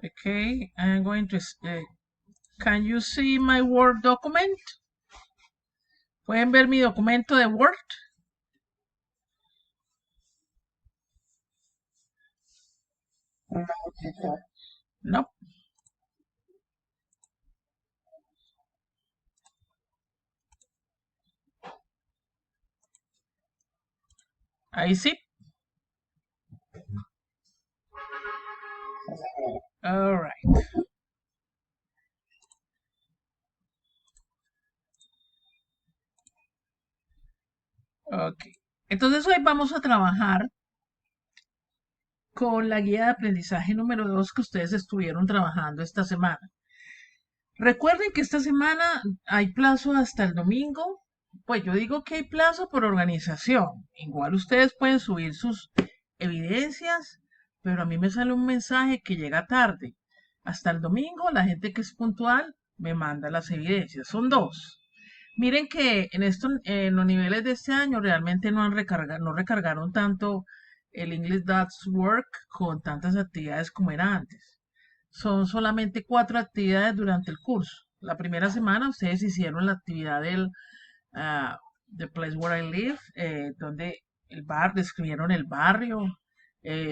Okay, I'm going to. Can you see my Word document? ¿Pueden ver mi documento de Word? No. Ahí sí. All right. Ok. Entonces hoy vamos a trabajar con la guía de aprendizaje número 2 que ustedes estuvieron trabajando esta semana. Recuerden que esta semana hay plazo hasta el domingo. Pues yo digo que hay plazo por organización. Igual ustedes pueden subir sus evidencias, pero a mí me sale un mensaje que llega tarde. Hasta el domingo, la gente que es puntual me manda las evidencias. Son dos. Miren que en los niveles de este año realmente no recargaron tanto el English Does Work con tantas actividades como era antes. Son solamente 4 actividades durante el curso. La primera semana ustedes hicieron la actividad del The Place Where I Live, donde describieron el barrio,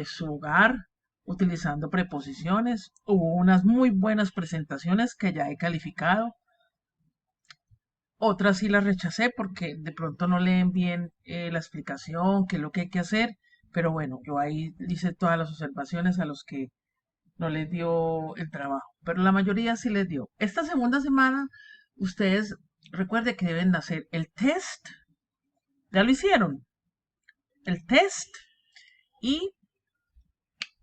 su hogar, utilizando preposiciones. Hubo unas muy buenas presentaciones que ya he calificado. Otras sí las rechacé porque de pronto no leen bien la explicación, qué es lo que hay que hacer. Pero bueno, yo ahí hice todas las observaciones a los que no les dio el trabajo, pero la mayoría sí les dio. Esta segunda semana, ustedes recuerden que deben hacer el test, ya lo hicieron, el test y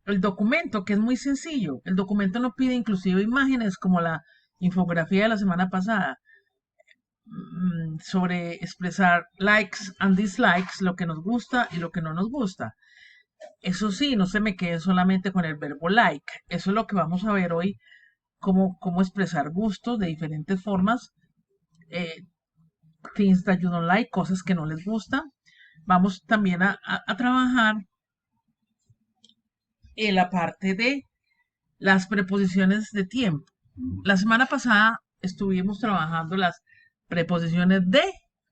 el documento, que es muy sencillo. El documento no pide inclusive imágenes como la infografía de la semana pasada sobre expresar likes and dislikes, lo que nos gusta y lo que no nos gusta. Eso sí, no se me queden solamente con el verbo like. Eso es lo que vamos a ver hoy, cómo expresar gustos de diferentes formas, eh, things that you don't like, cosas que no les gustan. Vamos también a trabajar en la parte de las preposiciones de tiempo. La semana pasada estuvimos trabajando las preposiciones de,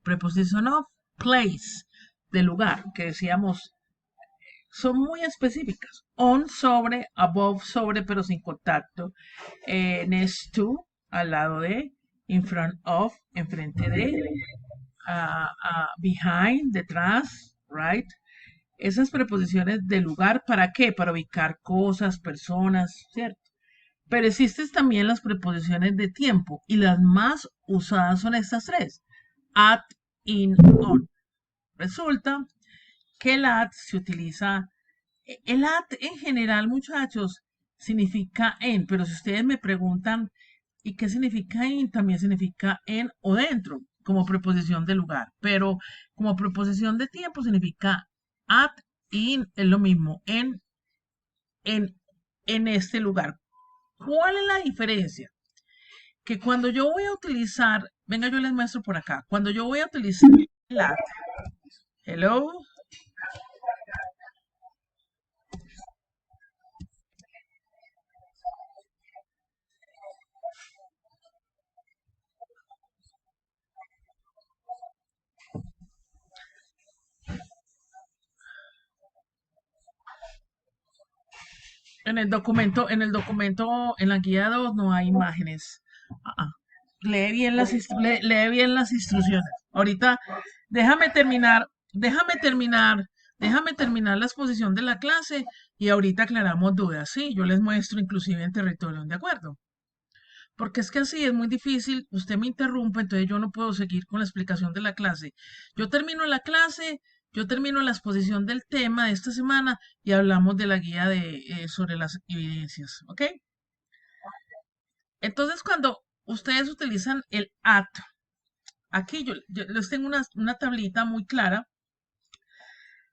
preposition of, place, de lugar, que decíamos son muy específicas. On, sobre, above, sobre, pero sin contacto. Next to, al lado de. In front of, enfrente de. Behind, detrás, right. Esas preposiciones de lugar, ¿para qué? Para ubicar cosas, personas, ¿cierto? Pero existen también las preposiciones de tiempo y las más usadas son estas tres. At, in, on. Resulta que el at se utiliza, el at en general, muchachos, significa en, pero si ustedes me preguntan, ¿y qué significa en? También significa en o dentro, como preposición de lugar, pero como preposición de tiempo significa at, in, es lo mismo, en, en este lugar. ¿Cuál es la diferencia? Que cuando yo voy a utilizar, venga, yo les muestro por acá, cuando yo voy a utilizar el at, hello, en la guía 2 no hay imágenes. Ah, ah. Lee bien las instrucciones. Ahorita, déjame terminar, déjame terminar, déjame terminar la exposición de la clase y ahorita aclaramos dudas. Sí, yo les muestro inclusive en territorio, ¿de acuerdo? Porque es que así es muy difícil, usted me interrumpe, entonces yo no puedo seguir con la explicación de la clase. Yo termino la clase, yo termino la exposición del tema de esta semana y hablamos de la guía sobre las evidencias, ¿ok? Entonces, cuando ustedes utilizan el at, aquí yo les tengo una tablita muy clara.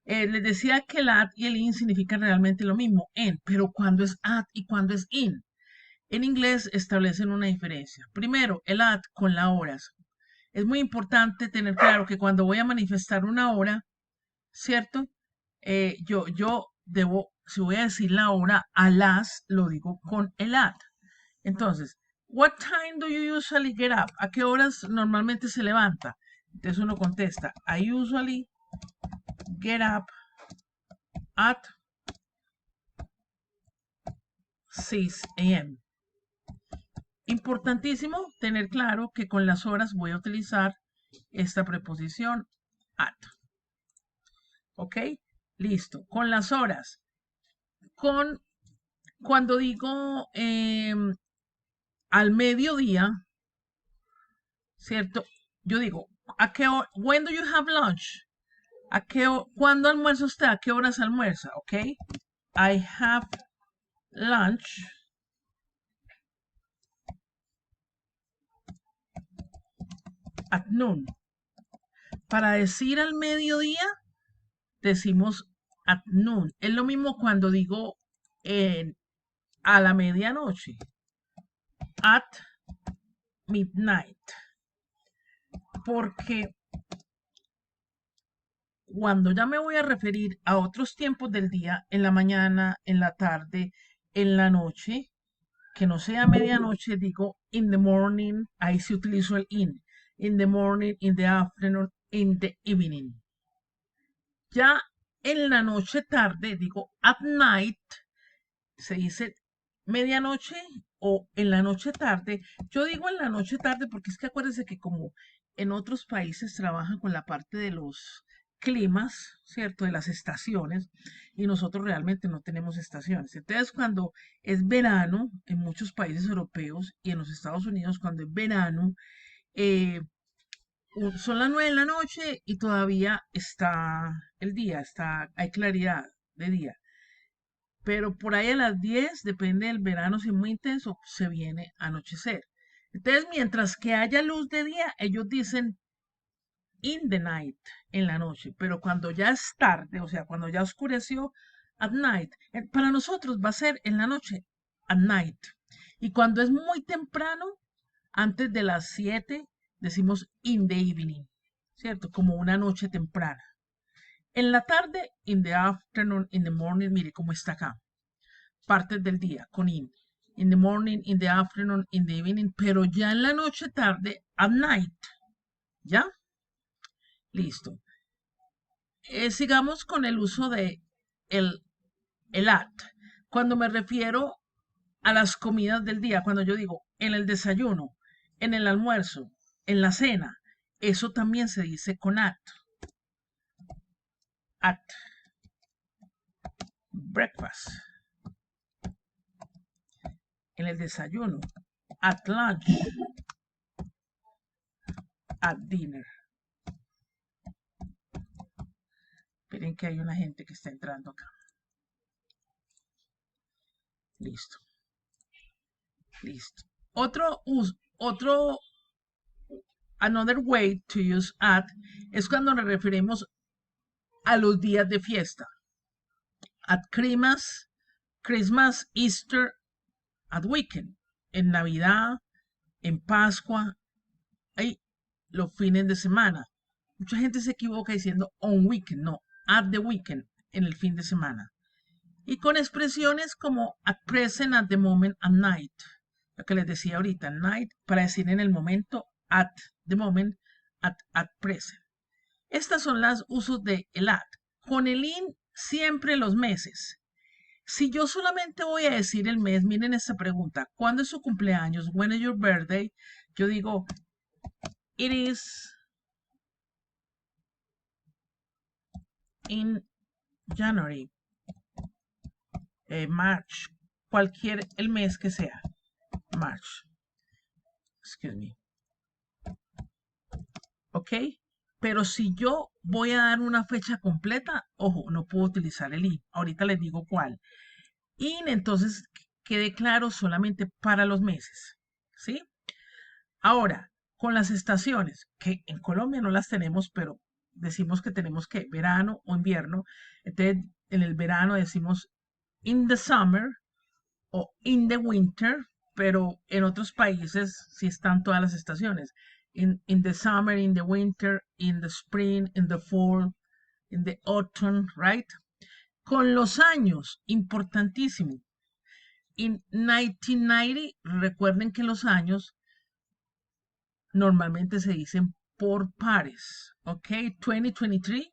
Les decía que el at y el in significan realmente lo mismo, en, pero cuando es at y cuando es in. En inglés establecen una diferencia. Primero, el at con la horas. Es muy importante tener claro que cuando voy a manifestar una hora, ¿cierto? Yo debo si voy a decir la hora a las, lo digo con el at. Entonces, what time do you usually get up? ¿A qué horas normalmente se levanta? Entonces uno contesta, I usually get up at 6 a.m. Importantísimo tener claro que con las horas voy a utilizar esta preposición at. ¿Ok? Listo. Con las horas. Cuando digo al mediodía, ¿cierto? Yo digo, ¿a qué hora? When do you have lunch? ¿Cuándo almuerza usted? ¿A qué horas almuerza? ¿Ok? I have lunch at noon. Para decir al mediodía, decimos at noon. Es lo mismo cuando digo a la medianoche. At midnight. Porque cuando ya me voy a referir a otros tiempos del día, en la mañana, en la tarde, en la noche, que no sea medianoche, digo in the morning, ahí sí utilizo el in. In the morning, in the afternoon, in the evening. Ya en la noche tarde, digo at night, se dice medianoche o en la noche tarde. Yo digo en la noche tarde porque es que acuérdense que como en otros países trabajan con la parte de los climas, ¿cierto? De las estaciones y nosotros realmente no tenemos estaciones. Entonces cuando es verano en muchos países europeos y en los Estados Unidos cuando es verano, eh, son las 9 de la noche y todavía está el día, hay claridad de día. Pero por ahí a las 10, depende del verano, si es muy intenso, se viene a anochecer. Entonces, mientras que haya luz de día, ellos dicen in the night, en la noche. Pero cuando ya es tarde, o sea, cuando ya oscureció, at night. Para nosotros va a ser en la noche, at night. Y cuando es muy temprano, antes de las 7, decimos in the evening, ¿cierto? Como una noche temprana. En la tarde, in the afternoon, in the morning, mire cómo está acá. Partes del día, con in. In the morning, in the afternoon, in the evening, pero ya en la noche tarde, at night. ¿Ya? Listo. Sigamos con el uso de el at. Cuando me refiero a las comidas del día, cuando yo digo en el desayuno, en el almuerzo, en la cena, eso también se dice con at. At breakfast. En el desayuno. At lunch. At dinner. Esperen que hay una gente que está entrando acá. Listo. Listo. Another way to use at es cuando nos referimos a los días de fiesta. At Christmas, Easter, at weekend. En Navidad, en Pascua, hay los fines de semana. Mucha gente se equivoca diciendo on weekend, no, at the weekend, en el fin de semana. Y con expresiones como at present, at the moment, at night. Lo que les decía ahorita, night, para decir en el momento, at the moment, at present. Estas son las usos de el at. Con el in, siempre los meses. Si yo solamente voy a decir el mes, miren esta pregunta, ¿cuándo es su cumpleaños? When is your birthday? Yo digo, it is in January, March, el mes que sea, March. Excuse me. ¿Ok? Pero si yo voy a dar una fecha completa, ojo, no puedo utilizar el in. Ahorita les digo cuál. In, entonces, quede claro solamente para los meses. ¿Sí? Ahora, con las estaciones, que en Colombia no las tenemos, pero decimos que tenemos que verano o invierno. Entonces, en el verano decimos in the summer o in the winter, pero en otros países sí están todas las estaciones. In the summer, in the winter, in the spring, in the fall, in the autumn, right? Con los años, importantísimo. En 1990, recuerden que los años normalmente se dicen por pares, ¿ok? 2023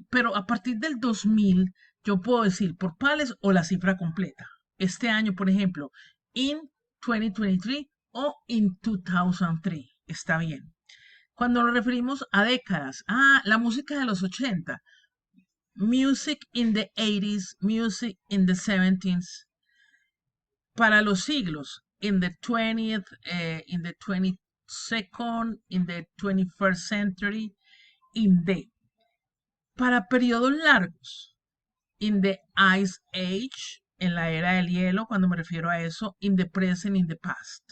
pero a partir del 2000 yo puedo decir por pares o la cifra completa. Este año, por ejemplo, in 2023 o in 2003, está bien. Cuando nos referimos a décadas, la música de los 80, music in the 80s, music in the 70s, para los siglos, in the 20th, in the 22nd, in the 21st century, para periodos largos, in the ice age, en la era del hielo, cuando me refiero a eso, in the present, in the past.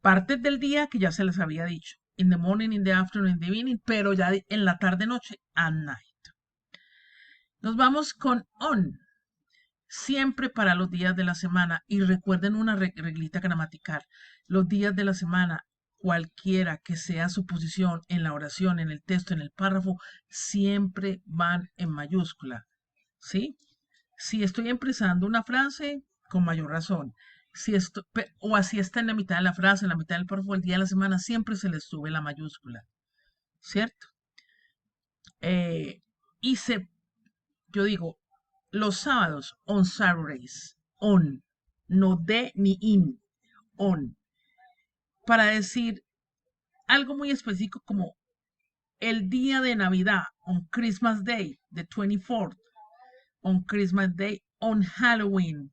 Partes del día que ya se les había dicho, in the morning, in the afternoon, in the evening, pero ya en la tarde-noche, at night. Nos vamos con on, siempre para los días de la semana. Y recuerden una reglita gramatical. Los días de la semana, cualquiera que sea su posición en la oración, en el texto, en el párrafo, siempre van en mayúscula. ¿Sí? Si estoy empezando una frase, con mayor razón. O así está en la mitad de la frase, en la mitad del párrafo, el día de la semana, siempre se les sube la mayúscula. ¿Cierto? Yo digo, los sábados, on Saturdays, on, no de ni in, on, para decir algo muy específico como el día de Navidad, on Christmas Day, the 24th, on Christmas Day, on Halloween,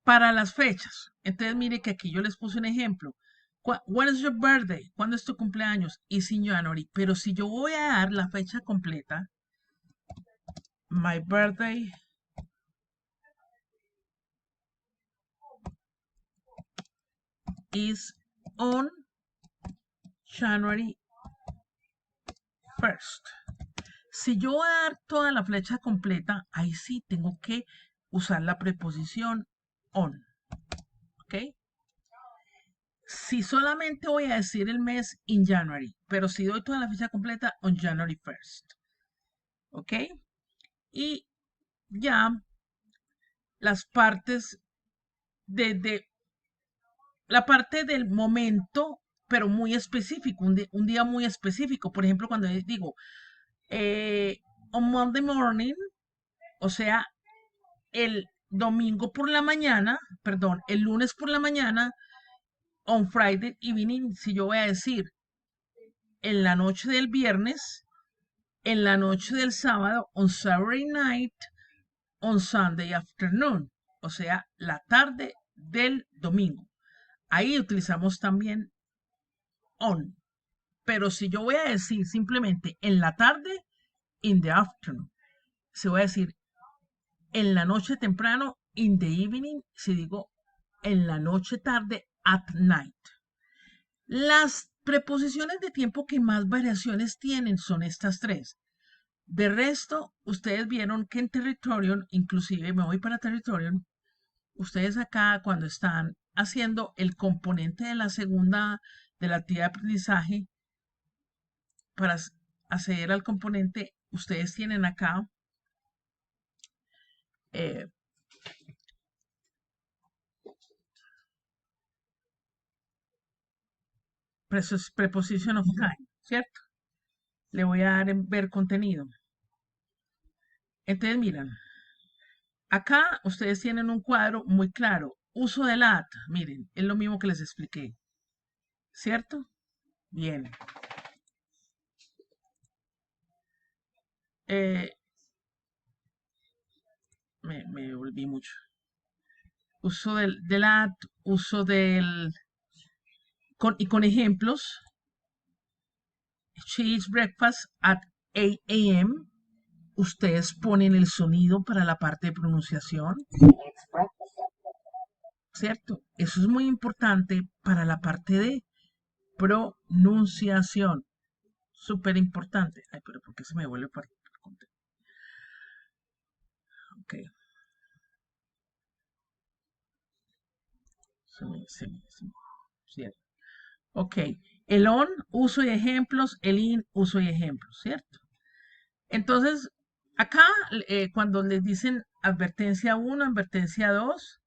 para las fechas. Entonces mire que aquí yo les puse un ejemplo. When is your birthday? ¿Cuándo es tu cumpleaños? Is in January. Pero si yo voy a dar la fecha completa, my birthday is on January 1st. Si yo voy a dar toda la flecha completa, ahí sí tengo que usar la preposición on. ¿Ok? Si solamente voy a decir el mes in January, pero si doy toda la fecha completa, on January 1st. ¿Ok? Y ya las partes de la parte del momento, pero muy específico, un día muy específico. Por ejemplo, cuando digo on Monday morning, o sea, el domingo por la mañana, perdón, el lunes por la mañana, on Friday evening, si yo voy a decir en la noche del viernes, en la noche del sábado, on Saturday night, on Sunday afternoon, o sea, la tarde del domingo. Ahí utilizamos también on. Pero si yo voy a decir simplemente en la tarde, in the afternoon, se voy a decir en la noche temprano, in the evening, si digo en la noche tarde, at night. Las preposiciones de tiempo que más variaciones tienen son estas tres. De resto, ustedes vieron que en Territorium, inclusive me voy para Territorium, ustedes acá cuando están haciendo el componente de la segunda de la actividad de aprendizaje, para acceder al componente, ustedes tienen acá preposition of time, ¿cierto? Le voy a dar en ver contenido. Entonces, miran, acá ustedes tienen un cuadro muy claro. Uso del at, miren, es lo mismo que les expliqué. ¿Cierto? Bien. Me volví mucho. Uso del at, uso del... y con ejemplos. She eats breakfast at 8 a.m. Ustedes ponen el sonido para la parte de pronunciación. ¿Cierto? Eso es muy importante para la parte de pronunciación. Súper importante. Ay, pero ¿por qué se me vuelve para el contenido? Ok. Cierto. Ok. El on, uso y ejemplos. El in, uso y ejemplos. ¿Cierto? Entonces, Acá, cuando les dicen advertencia uno, advertencia 2,